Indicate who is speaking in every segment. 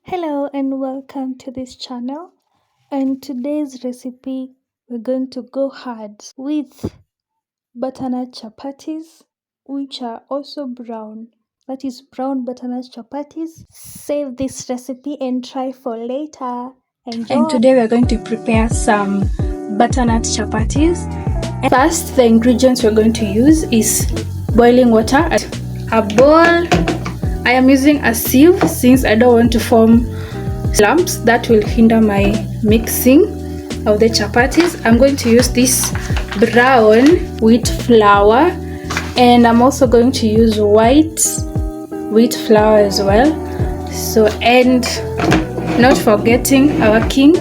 Speaker 1: Hello and welcome to this channel. And today's recipe, we're going to go hard with butternut chapatis, which are also brown. That is brown butternut chapatis. Save this recipe and try for later. Enjoy. And today we're going to prepare some butternut chapatis. And first, the ingredients we're going to use is boiling water, a bowl. I am using a sieve since I don't want to form lumps that will hinder my mixing of the chapatis. I'm going to use this brown wheat flour, and I'm also going to use white wheat flour as well. So, and not forgetting our king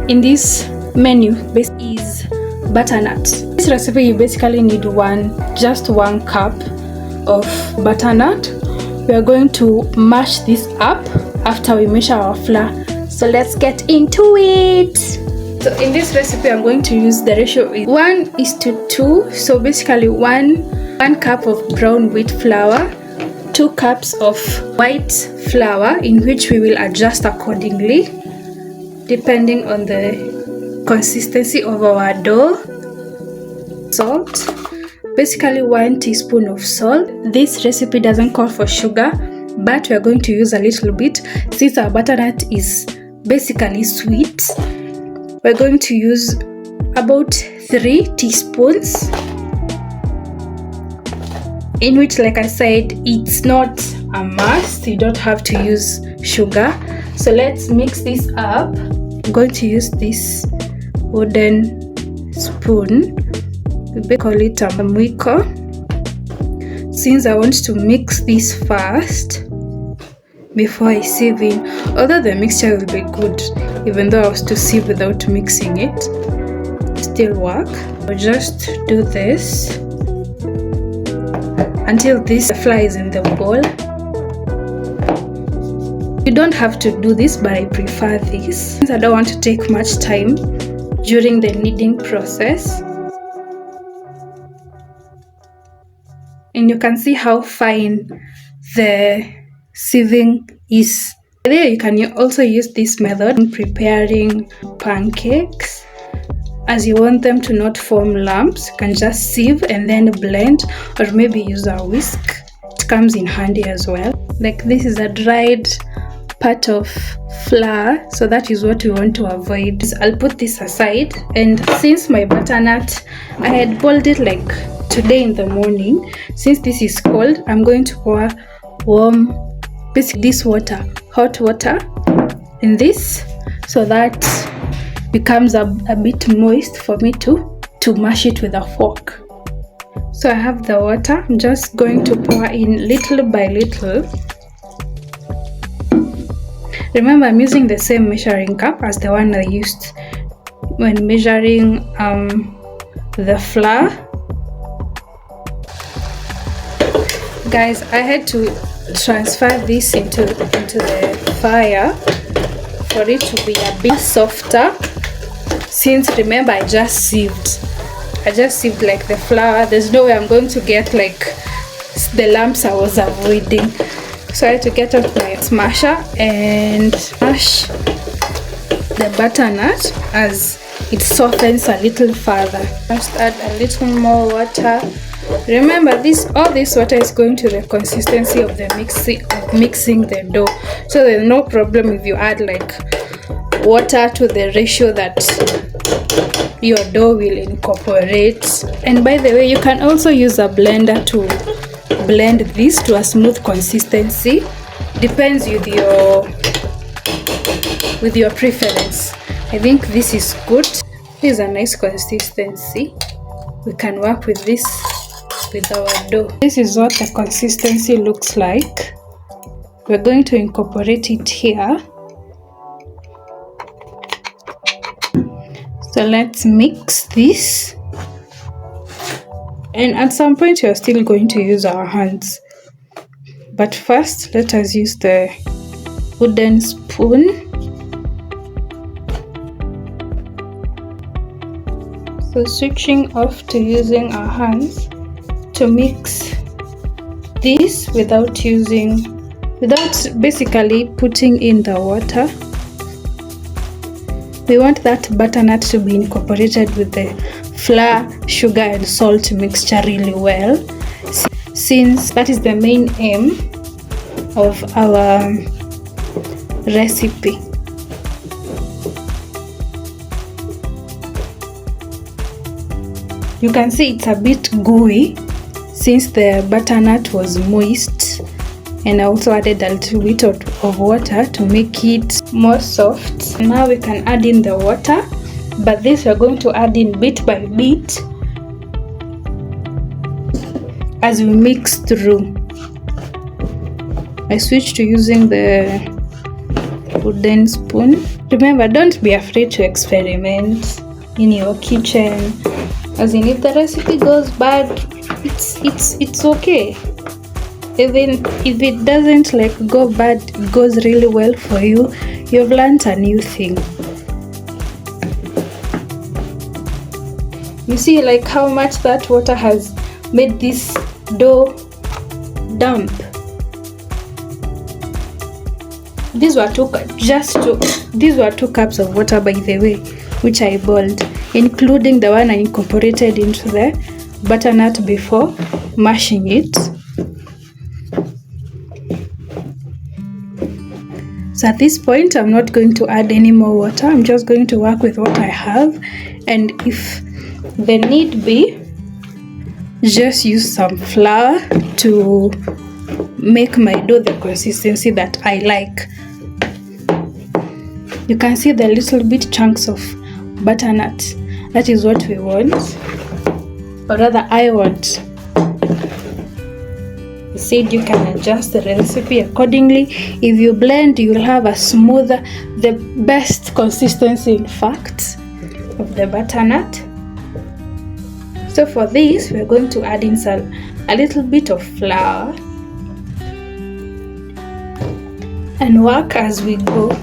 Speaker 1: in this menu is butternut. This recipe you basically need just one cup of butternut. We are going to mash this up after we measure our flour. So let's get into it. So in this recipe, I'm going to use the ratio is 1:2. So basically one cup of brown wheat flour, 2 cups of white flour, in which we will adjust accordingly depending on the consistency of our dough. Salt. Basically 1 teaspoon of salt. This recipe doesn't call for sugar, but we are going to use a little bit since our butternut is basically sweet. We're going to use about 3 teaspoons, in which, like I said, it's not a must. You don't have to use sugar. So let's mix this up. I'm going to use this wooden spoon. We call it a mwiko, since I want to mix this first before I sieve in. Although the mixture will be good, even though I was to sieve without mixing it, still work. I'll just do this until this flour is in the bowl. You don't have to do this, but I prefer this since I don't want to take much time during the kneading process. And you can see how fine the sieving is. There you can also use this method in preparing pancakes. As you want them to not form lumps, you can just sieve and then blend, or maybe use a whisk. It comes in handy as well. Like this is a dried part of flour, so that is what we want to avoid. I'll put this aside, and since my butternut, I had boiled it like today in the morning. Since this is cold, I'm going to pour this water, hot water, in this, so that becomes a bit moist for me to mash it with a fork. So I have the water. I'm just going to pour in little by little. Remember, I'm using the same measuring cup as the one I used when measuring the flour. Guys, I had to transfer this into the fire for it to be a bit softer, since remember I just sieved like the flour. There's no way I'm going to get like the lumps I was avoiding. So I had to get out my smasher and mash the butternut as it softens a little further. Just add a little more water. Remember, all this water is going to the consistency of the mixing the dough. So there's no problem if you add like water to the ratio that your dough will incorporate. And by the way, you can also use a blender to blend this to a smooth consistency. Depends with your preference. I think this is good. This is a nice consistency. We can work with this with our dough. This is what the consistency looks like. We're going to incorporate it here. So let's mix this. And at some point you're still going to use our hands. But first, let us use the wooden spoon. So switching off to using our hands to mix this without using without basically putting in the water. We want that butternut to be incorporated with the flour, sugar and salt mixture really well, since that is the main aim of our recipe. You can see it's a bit gooey since the butternut was moist, and I also added a little bit of water to make it more soft. Now we can add in the water, but this we're going to add in bit by bit as we mix through. I switched to using the wooden spoon. Remember, don't be afraid to experiment in your kitchen. As in, if the recipe goes bad, it's okay. Even if it doesn't go bad, it goes really well for you, you've learned a new thing. You see how much that water has made this dough damp. These were 2 cups of water, by the way, which I boiled, including the one I incorporated into the butternut before mashing it. So at this point, I'm not going to add any more water. I'm just going to work with what I have, and if the need be, just use some flour to make my dough the consistency that I like. You can see the little bit chunks of butternut. That is what we want, or rather I want. I said you can adjust the recipe accordingly. If you blend, you will have a smoother, the best consistency in fact of the butternut. So for this, we're going to add in a little bit of flour and work as we go,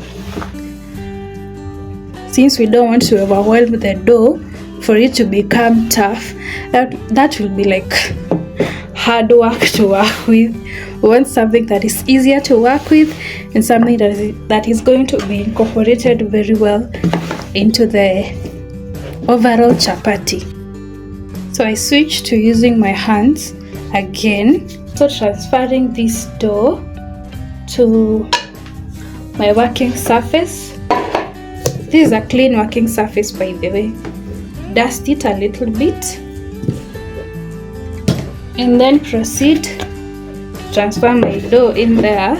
Speaker 1: since we don't want to overwhelm the dough for it to become tough. That will be hard work to work with. We want something that is easier to work with and something that is going to be incorporated very well into the overall chapati. So I switched to using my hands again, so transferring this dough to my working surface. This is a clean working surface, by the way. Dust it a little bit and then proceed to transfer my dough in there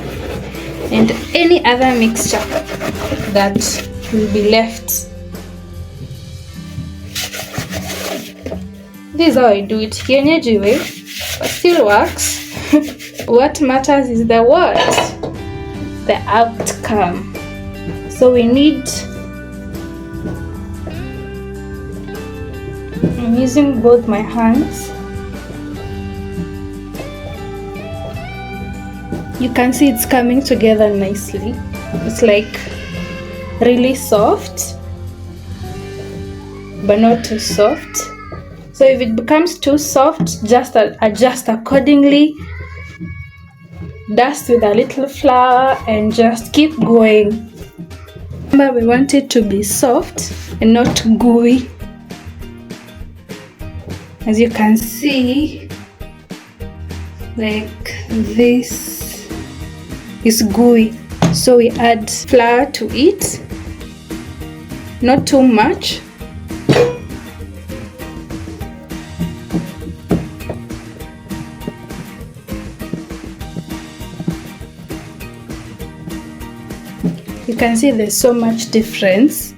Speaker 1: and any other mixture that will be left. This is how I do it, kienyeji way, but still works. What matters is the what? The outcome. So we need, I'm using both my hands. You can see it's coming together nicely. It's really soft, but not too soft. So if it becomes too soft, just adjust accordingly. Dust with a little flour and just keep going. Remember, we want it to be soft and not gooey. As you can see, this is gooey. So we add flour to it, not too much. You can see there's so much difference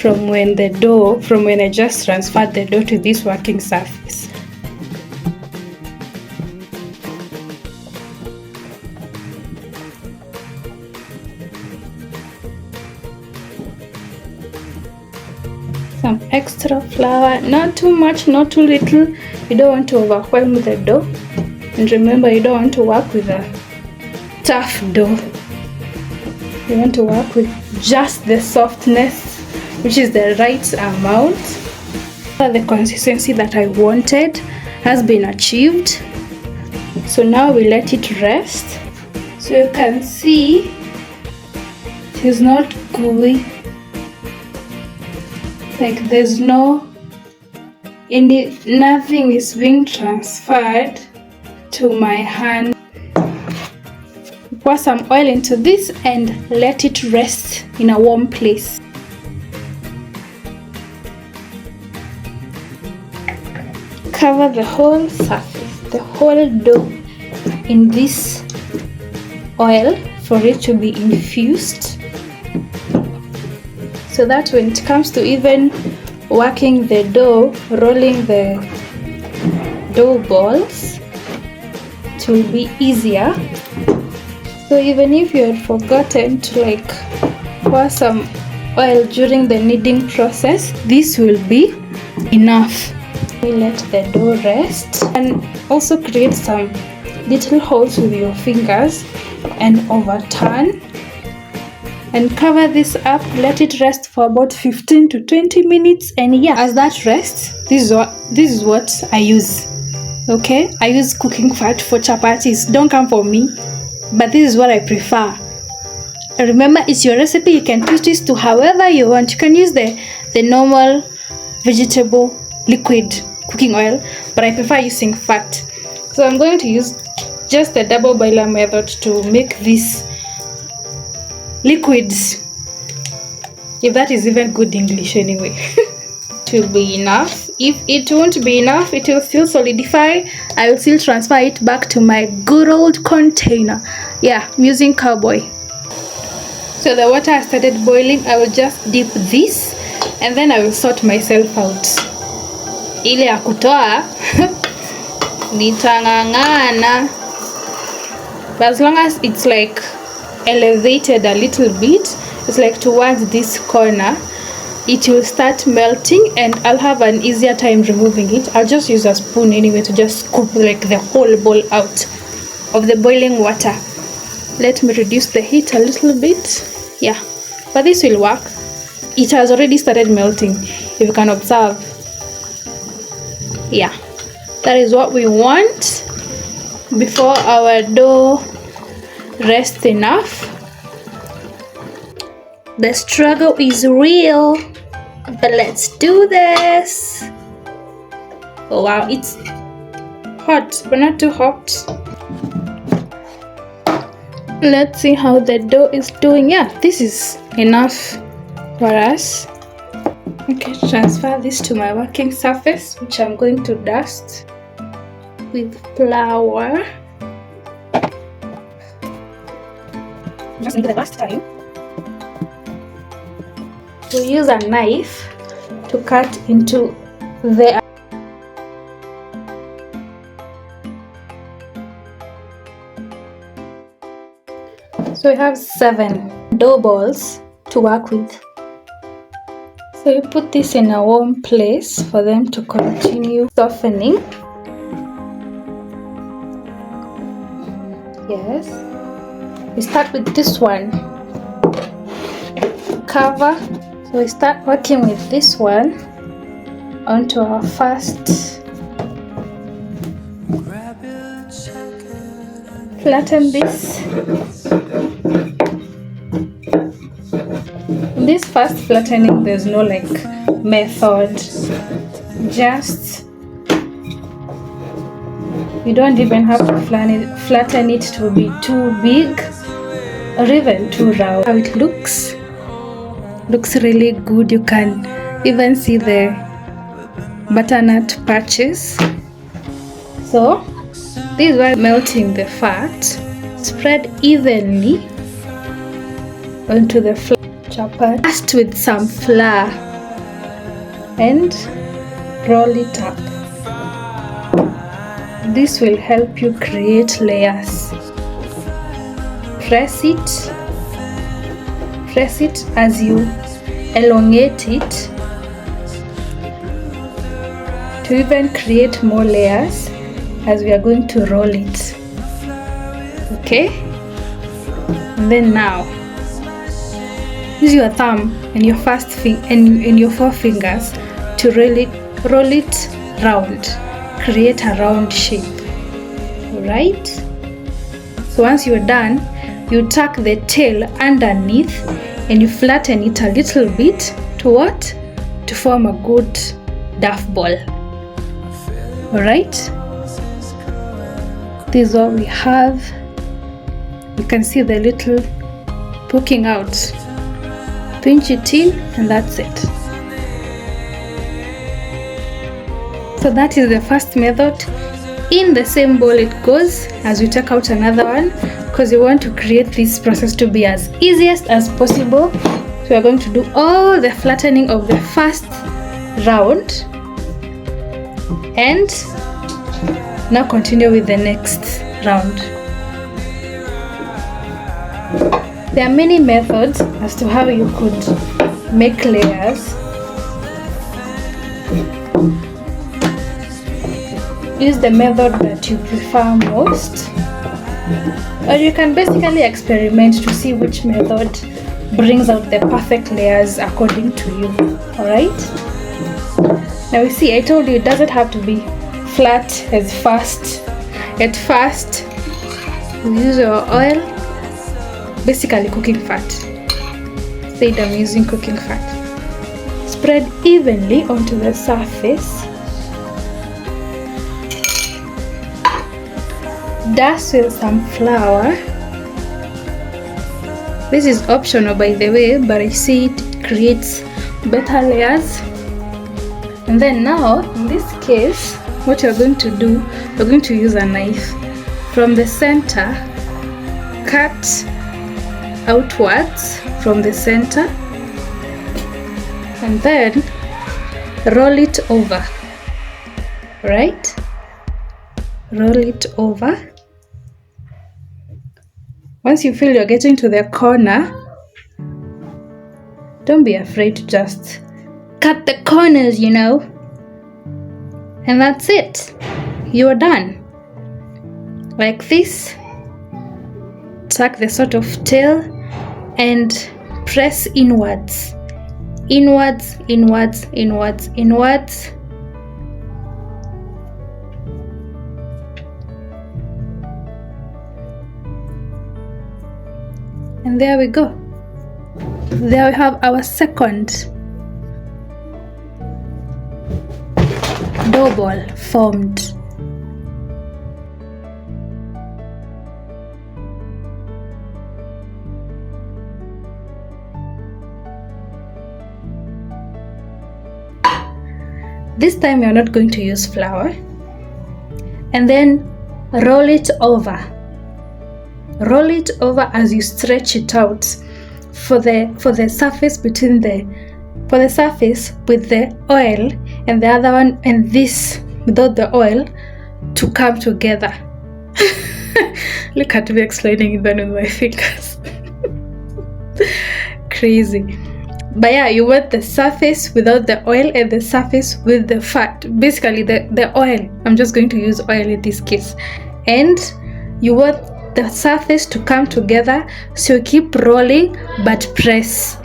Speaker 1: from when I just transferred the dough to this working surface. Some extra flour, not too much, not too little. You don't want to overwhelm the dough. And remember, you don't want to work with a tough dough. You want to work with just the softness, which is the right amount. The consistency that I wanted has been achieved. So now we let it rest So you can see it is not gooey, like there's nothing is being transferred to my hand. Pour some oil into this and let it rest in a warm place. Cover the whole surface, the whole dough in this oil for it to be infused, so that when it comes to even working the dough, rolling the dough balls, it will be easier. So even if you had forgotten to pour some oil during the kneading process, this will be enough. We let the dough rest and also create some little holes with your fingers and overturn and cover this up. Let it rest for about 15 to 20 minutes, and yeah, as that rests, this is what I use. Okay, I use cooking fat for chapatis. Don't come for me, but this is what I prefer. Remember, it's your recipe. You can twist this to however you want. You can use the normal vegetable liquid cooking oil, but I prefer using fat. So I'm going to use just the double boiler method to make these liquids, if that is even good English anyway. It will be enough. If it won't be enough, it will still solidify. I will still transfer it back to my good old container. Yeah, I'm using cowboy. So the water has started boiling. I will just dip this and then I will sort myself out. Ile ya kutoa nitangangana, but as long as it's elevated a little bit, it's towards this corner, it will start melting and I'll have an easier time removing it. I'll just use a spoon anyway to just scoop the whole bowl out of the boiling water. Let me reduce the heat a little bit. Yeah, but this will work. It has already started melting, if you can observe. Yeah, that is what we want before our dough rests enough. The struggle is real, but let's do this. Oh wow, it's hot, but not too hot. Let's see how the dough is doing. Yeah, this is enough for us. Okay, transfer this to my working surface, which I'm going to dust with flour. Just like the last time, we'll use a knife to cut into the So we have 7 dough balls to work with. So you put this in a warm place for them to continue softening. Yes. We start with this one. Cover. So we start working with this one onto our first. Flatten this. This first flattening, there's no method. Just, you don't even have to flatten it to be too big or even too round. How it looks really good. You can even see the butternut patches. So this is why melting the fat, spread evenly onto the chapati. Dust with some flour and roll it up. This will help you create layers. Press it as you elongate it to even create more layers as we are going to roll it. Okay, and then now use your thumb and your first and your 4 fingers to roll it round. Create a round shape. Alright, so once you're done, you tuck the tail underneath and you flatten it a little bit to what? To form a good duff ball. Alright, this is what we have. You can see the little poking out. Pinch it in and that's it. So that is the first method. In the same bowl it goes as we take out another one, because we want to create this process to be as easiest as possible. So we are going to do all the flattening of the first round and now continue with the next round. There are many methods as to how you could make layers. Use the method that you prefer most, or you can basically experiment to see which method brings out the perfect layers according to you. Alright? Now you see, I told you it doesn't have to be flat as fast. At first, you use your oil, basically cooking fat. Said I'm using cooking fat. Spread evenly onto the surface. Dust with some flour. This is optional, by the way, but I see it creates better layers. And then now, in this case, what you're going to do, we're going to use a knife. From the center, cut outwards from the center, and then roll it over. Right? Roll it over. Once you feel you're getting to the corner, don't be afraid to just cut the corners, you know. And that's it. You're done. Like this. Tuck the sort of tail and press inwards. Inwards, inwards, inwards, inwards. And there we go. There we have our second dough ball formed. This time you're not going to use flour. And then roll it over. Roll it over as you stretch it out for the surface between for the surface with the oil and the other one and this without the oil to come together. Look at me explaining it then with my fingers. Crazy. But yeah, you want the surface without the oil and the surface with the fat. Basically the oil. I'm just going to use oil in this case. And you want the surface to come together, so you keep rolling but press.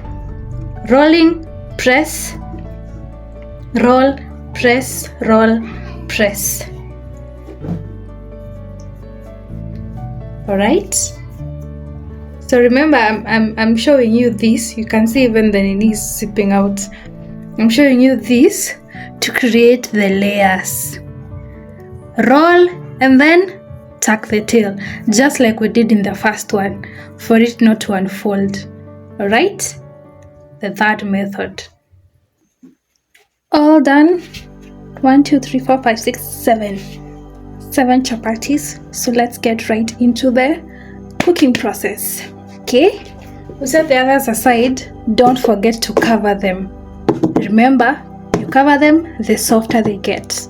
Speaker 1: Rolling, press, roll, press, roll, press. Alright? So remember, I'm showing you this. You can see even the nini is sipping out. I'm showing you this to create the layers. Roll and then tuck the tail, just like we did in the first one, for it not to unfold. Alright? The third method. All done. 1, 2, 3, 4, 5, 6, 7. 7 chapatis. So let's get right into the cooking process. Okay? We set the others aside. Don't forget to cover them. Remember, you cover them, the softer they get.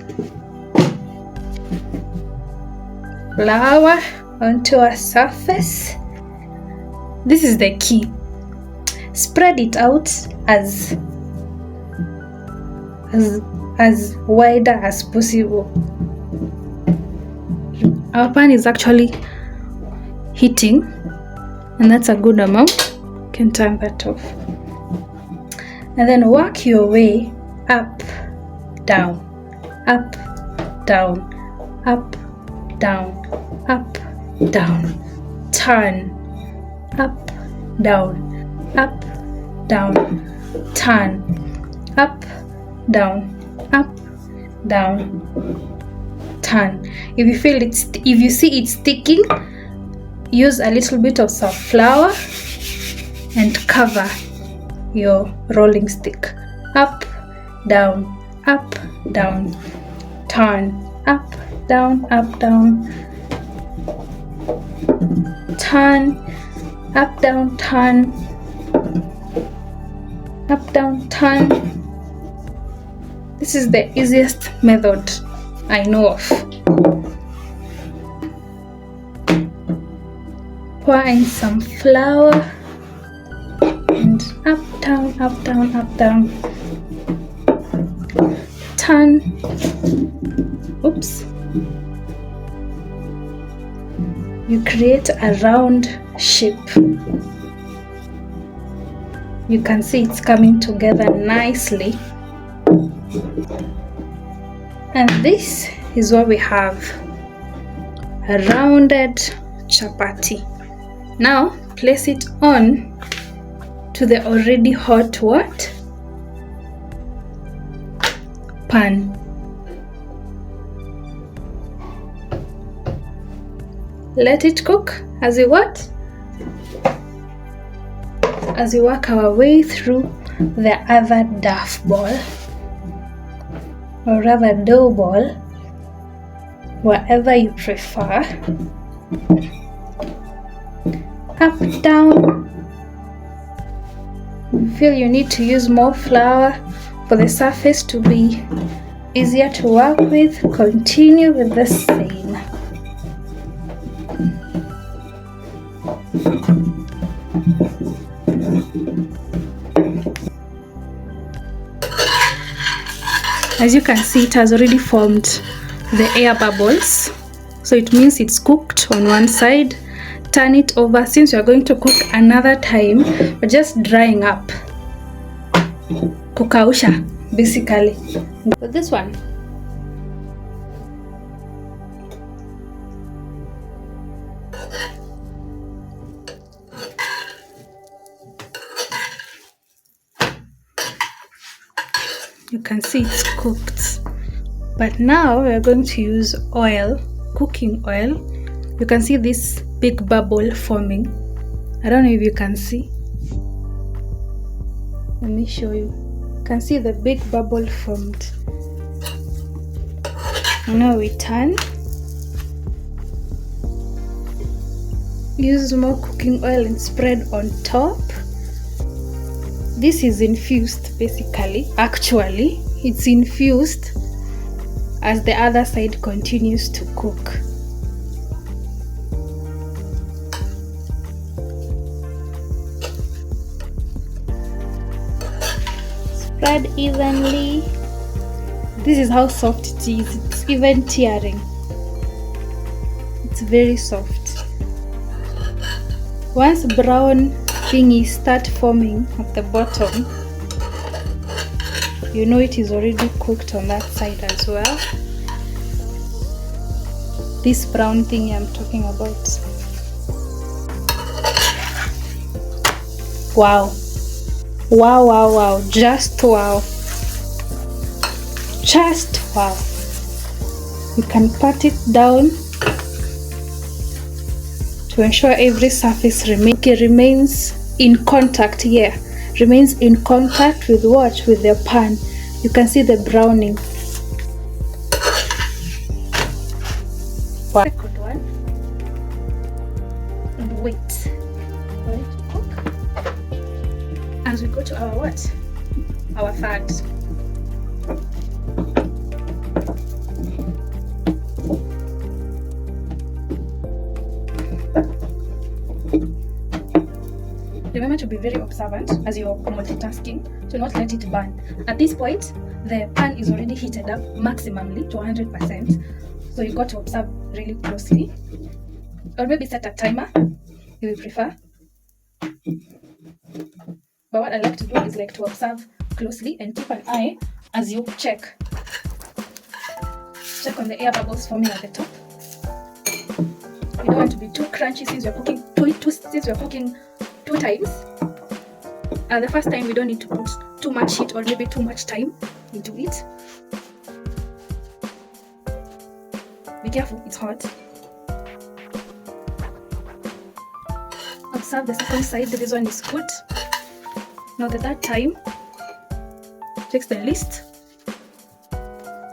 Speaker 1: Flour onto a surface. This is the key. Spread it out as wider as possible. Our pan is actually heating, and that's a good amount. You can turn that off. And then work your way up, down, up, down, up, down, up, down. Turn, up, down, up, down, turn, up, down, up, down, turn. If you see it's sticking, use a little bit of some flour and cover your rolling stick. Up, down, turn, up, down, turn, up, down, turn, up, down, turn. This is the easiest method I know of. Pour in some flour and up, down, turn. Oops. You create a round shape. You can see it's coming together nicely. And this is what we have, a rounded chapati. Now place it on to the already hot what? Pan. Let it cook as we what? As we work our way through the other duff ball, or rather dough ball, whatever you prefer. Up, down. Feel you need to use more flour for the surface to be easier to work with. Continue with the same. As you can see, it has already formed the air bubbles, so it means it's cooked on one side. Turn it over. Since you're going to cook another time, we're just drying up. Kukausha, basically. But this one, you can see it's cooked. But now we're going to use oil, cooking oil. You can see this big bubble forming. I don't know if you can see. Let me show you. You can see the big bubble formed. Now we turn. Use more cooking oil and spread on top. This is infused basically. Actually, it's infused as the other side continues to cook. Spread evenly. This is how soft it is. It's even tearing. It's very soft. Once brown thingies start forming at the bottom, you know it is already cooked on that side as well. This brown thingy I'm talking about. Wow. Wow, wow, wow. Just wow. Just wow. You can pat it down to ensure every surface remains in contact. Yeah, remains in contact with what? With the pan. You can see the browning. Second one. And wait for it to cook. As we go to our what? Our third. Remember to be very observant as you're multitasking to not let it burn. At this point, the pan is already heated up maximally to 100%. So you got to observe really closely. Or maybe set a timer if you prefer. But what I like to do is like to observe closely and keep an eye as you check. Check on the air bubbles forming at the top. You don't want to be too crunchy since you're cooking since we're cooking 2 times, the first time we don't need to put too much heat or maybe too much time into it. Be careful, it's hot. Observe the second side, this one is good. Now the third time takes the least,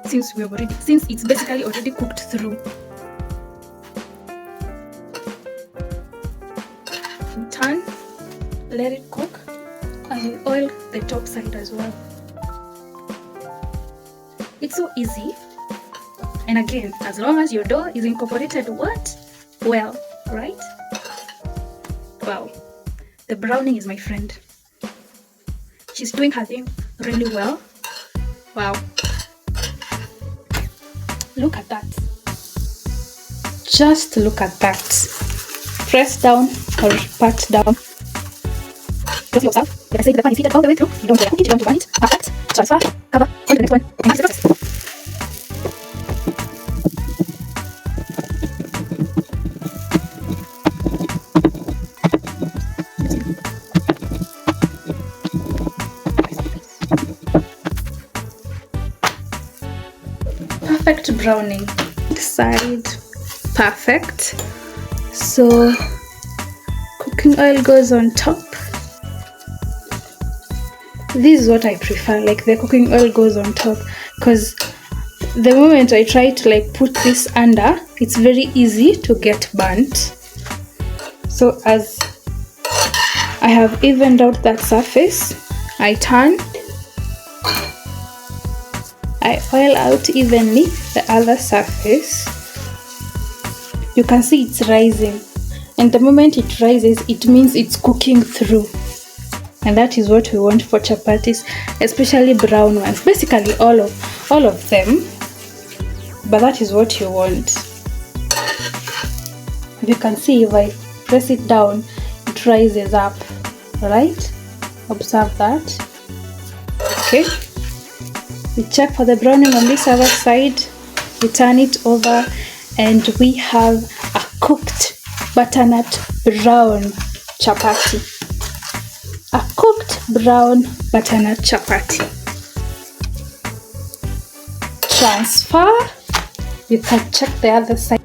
Speaker 1: since it's basically already cooked through. We turn, let it cook, and we oil the top side as well. It's so easy, and again, as long as your dough is incorporated well, right? Wow, the browning is my friend. She's doing her thing really well. Wow, look at that. Just look at that. Press down or pat down. Just yourself. Like I said, the pan is heated all the way through. You don't want to cook it, you don't want it. Perfect. Transfer, cover, on to the next one, and that's the process. Perfect browning. Side perfect. So cooking oil goes on top. This is what I prefer, like the cooking oil goes on top, because the moment I try to like put this under, it's very easy to get burnt. So as I have evened out that surface, I turn, I oil out evenly the other surface. You can see it's rising, and the moment it rises, it means it's cooking through, and that is what we want for chapatis, especially brown ones, basically all of them, but that is what you want. You can see if I press it down, it rises up, right? Observe that. Okay, we check for the browning on this other side, we turn it over, and we have a cooked butternut brown chapati. A cooked brown butternut chapati. Transfer. You can check the other side.